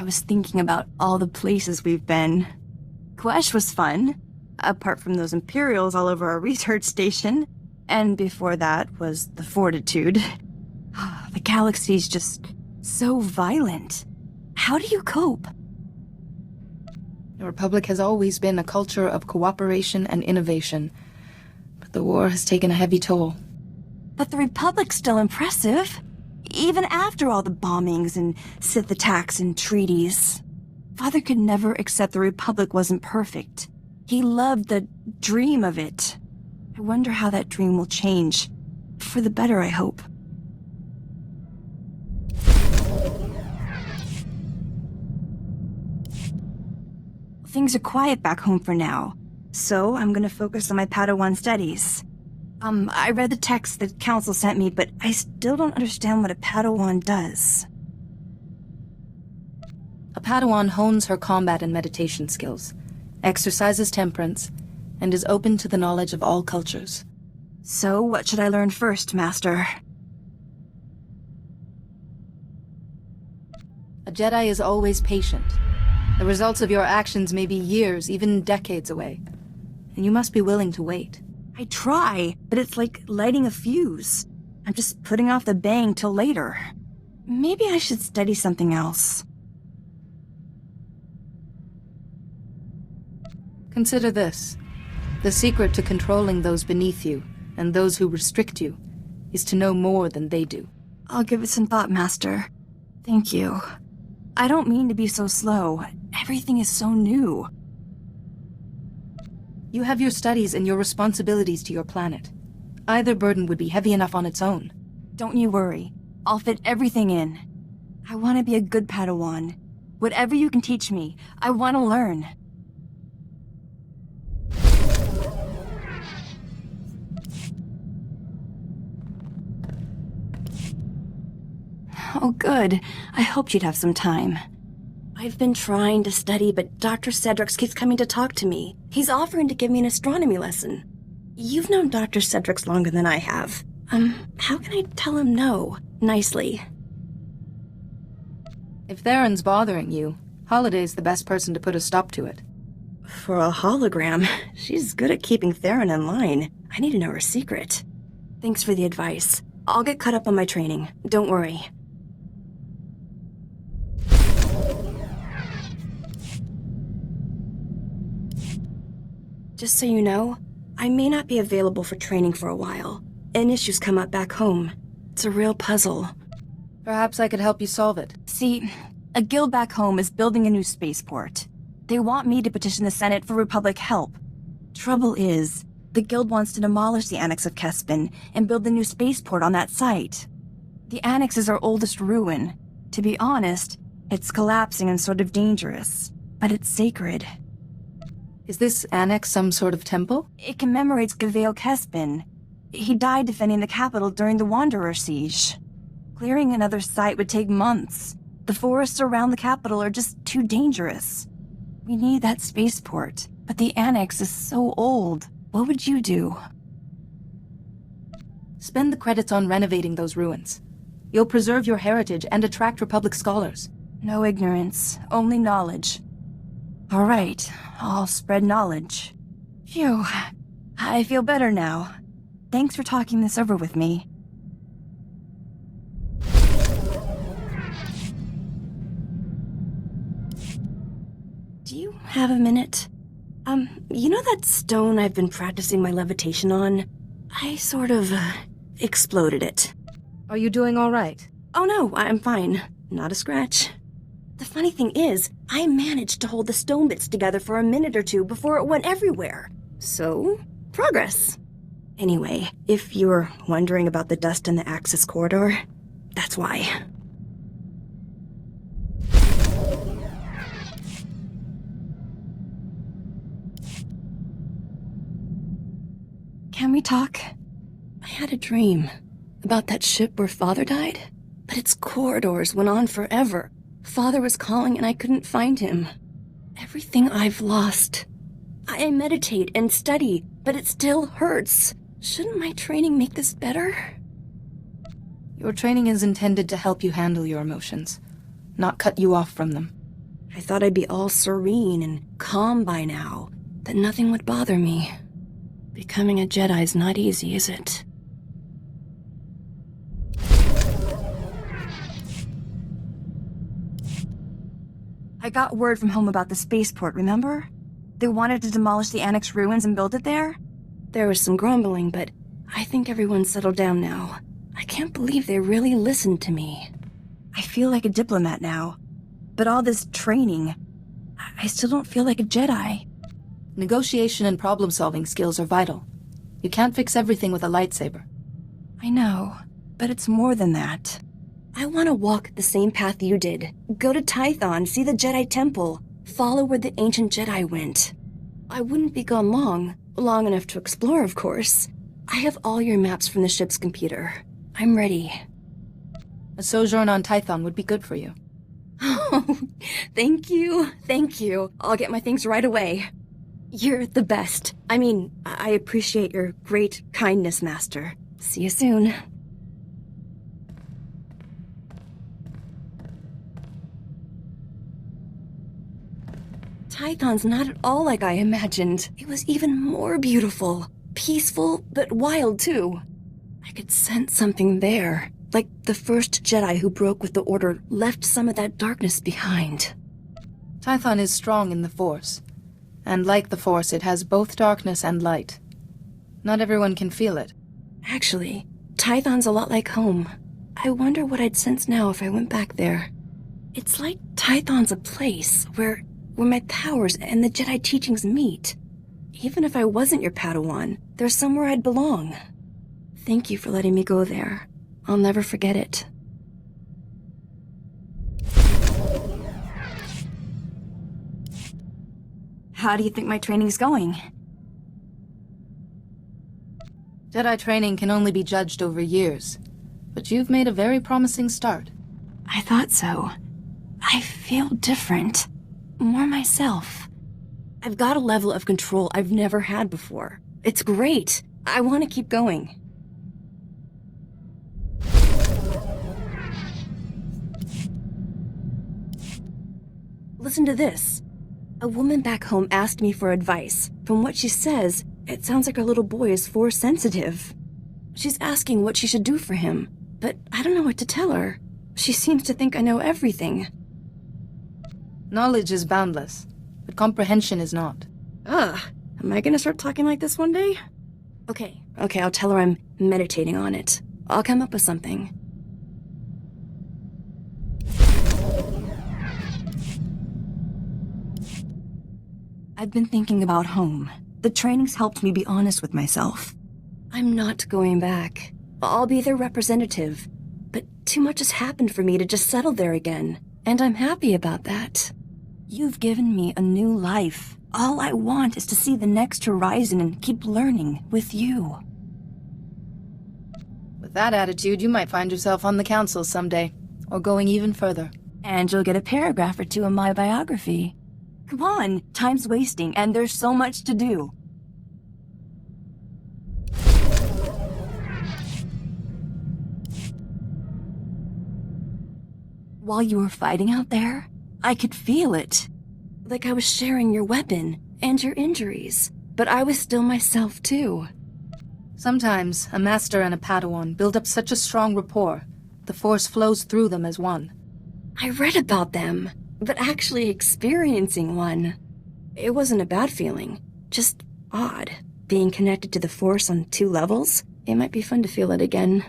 I was thinking about all the places we've been. Quesh was fun, apart from those Imperials all over our research station. And before that was the Fortitude. The galaxy's just so violent. How do you cope? The Republic has always been a culture of cooperation and innovation, but the war has taken a heavy toll. But the Republic's still impressive, even after all the bombings and Sith attacks and treaties. Father could never accept the Republic wasn't perfect. He loved the dream of it. I wonder how that dream will change. For the better, I hope. Things are quiet back home for now, so I'm gonna focus on my Padawan studies. I read the text the Council sent me, but I still don't understand what a Padawan does. A Padawan hones her combat and meditation skills, exercises temperance, and is open to the knowledge of all cultures. So, what should I learn first, Master? A Jedi is always patient. The results of your actions may be years, even decades away, and you must be willing to wait. I try, but it's like lighting a fuse. I'm just putting off the bang till later. Maybe I should study something else. Consider this. The secret to controlling those beneath you, and those who restrict you, is to know more than they do. I'll give it some thought, Master. Thank you. I don't mean to be so slow. Everything is so new. You have your studies and your responsibilities to your planet. Either burden would be heavy enough on its own. Don't you worry. I'll fit everything in. I want to be a good Padawan. Whatever you can teach me, I want to learn. Oh, good. I hoped you'd have some time. I've been trying to study, but Dr. Cedrix keeps coming to talk to me. He's offering to give me an astronomy lesson. You've known Dr. Cedrix longer than I have. How can I tell him no, nicely? If Theron's bothering you, Holiday's the best person to put a stop to it. For a hologram, she's good at keeping Theron in line. I need to know her secret. Thanks for the advice. I'll get caught up on my training. Don't worry. Just so you know, I may not be available for training for a while. An issue's come up back home. It's a real puzzle. Perhaps I could help you solve it. See, a guild back home is building a new spaceport. They want me to petition the Senate for Republic help. Trouble is, the guild wants to demolish the Annex of Kespin and build the new spaceport on that site. The Annex is our oldest ruin. To be honest, it's collapsing and sort of dangerous, but it's sacred. Is this annex some sort of temple? It commemorates Gavail Kespin. He died defending the capital during the Wanderer siege. Clearing another site would take months. The forests around the capital are just too dangerous. We need that spaceport, but the annex is so old. What would you do? Spend the credits on renovating those ruins. You'll preserve your heritage and attract Republic scholars. No ignorance, only knowledge. All right, I'll spread knowledge. Phew, I feel better now. Thanks for talking this over with me. Do you have a minute? You know that stone I've been practicing my levitation on? I sort of, exploded it. Are you doing all right? Oh no, I'm fine. Not a scratch. The funny thing is, I managed to hold the stone bits together for a minute or two before it went everywhere. So, progress. Anyway, if you're wondering about the dust in the Axis corridor, that's why. Can we talk? I had a dream about that ship where Father died, but its corridors went on forever. Father was calling and I couldn't find him. Everything I've lost. I meditate and study, but it still hurts. Shouldn't my training make this better? Your training is intended to help you handle your emotions, not cut you off from them. I thought I'd be all serene and calm by now, that nothing would bother me. Becoming a Jedi's not easy, is it? I got word from home about the spaceport, remember? They wanted to demolish the Annex ruins and build it there? There was some grumbling, but I think everyone's settled down now. I can't believe they really listened to me. I feel like a diplomat now. But all this training, I still don't feel like a Jedi. Negotiation and problem-solving skills are vital. You can't fix everything with a lightsaber. I know, but it's more than that. I want to walk the same path you did. Go to Tython, see the Jedi Temple, follow where the ancient Jedi went. I wouldn't be gone long enough to explore, of course. I have all your maps from the ship's computer. I'm ready. A sojourn on Tython would be good for you. Oh, thank you. I'll get my things right away. You're the best. I mean, I appreciate your great kindness, Master. See you soon. Tython's not at all like I imagined. It was even more beautiful. Peaceful, but wild, too. I could sense something there. Like the first Jedi who broke with the Order left some of that darkness behind. Tython is strong in the Force. And like the Force, it has both darkness and light. Not everyone can feel it. Actually, Tython's a lot like home. I wonder what I'd sense now if I went back there. It's like Tython's a place where my powers and the Jedi teachings meet. Even if I wasn't your Padawan, there's somewhere I'd belong. Thank you for letting me go there. I'll never forget it. How do you think my training's going? Jedi training can only be judged over years, but you've made a very promising start. I thought so. I feel different. More myself. I've got a level of control I've never had before. It's great. I want to keep going. Listen to this. A woman back home asked me for advice. From what she says, it sounds like her little boy is Force sensitive. She's asking what she should do for him, but I don't know what to tell her. She seems to think I know everything. Knowledge is boundless, but comprehension is not. Am I gonna start talking like this one day? Okay, I'll tell her I'm meditating on it. I'll come up with something. I've been thinking about home. The training's helped me be honest with myself. I'm not going back. I'll be their representative. But too much has happened for me to just settle there again. And I'm happy about that. You've given me a new life. All I want is to see the next horizon and keep learning with you. With that attitude, you might find yourself on the council someday, or going even further. And you'll get a paragraph or two in my biography. Come on, time's wasting, and there's so much to do. While you were fighting out there, I could feel it. Like I was sharing your weapon and your injuries, but I was still myself too. Sometimes, a master and a Padawan build up such a strong rapport, the Force flows through them as one. I read about them, but actually experiencing one, it wasn't a bad feeling, just odd. Being connected to the Force on 2 levels, it might be fun to feel it again.